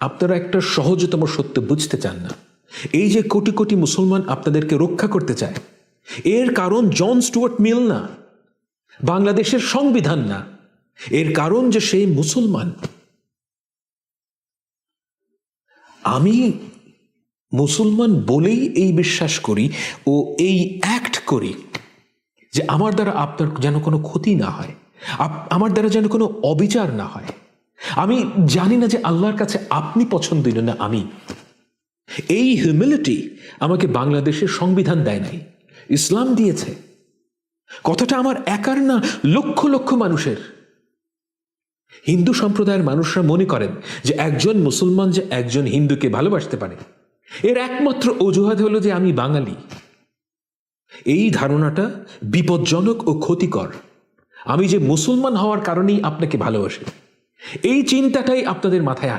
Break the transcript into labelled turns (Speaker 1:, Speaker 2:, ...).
Speaker 1: আপনারা একটা সহজতম সত্য বুঝতে চান না। এই যে কোটি কোটি মুসলমান আপনাদেরকে রক্ষা করতে চায়, এর কারণ জন স্টুয়ার্ট মিল না, বাংলাদেশের সংবিধান না, এর কারণ যে সেই মুসলমান। আমি মুসলমান বলেই এই বিশ্বাস করি ও এই অ্যাক্ট করি যে আমার দ্বারা আপনার যেন কোনো ক্ষতি না হয়, আমার দ্বারা যেন কোনো অবিচার না হয়। আমি জানি না যে আল্লাহর কাছে আপনি পছন্দনীয় না আমি। এই হিউমিলিটি আমাকে বাংলাদেশের সংবিধান দেয় নাই, ইসলাম দিয়েছে। কথাটা আমার একার না, লক্ষ লক্ষ মানুষের। হিন্দু সম্প্রদায়ের মানুষরা মনে করেন যে একজন মুসলমান যে একজন হিন্দুকে ভালোবাসতে পারে, এর একমাত্র অজুহাত হলো যে আমি বাঙালি। এই ধারণাটা বিপজ্জনক ও ক্ষতিকর। আমি যে মুসলমান হওয়ার কারণেই আপনাকে ভালোবাসি, এই চিন্তাটাই আপনাদের মাথায় আসে।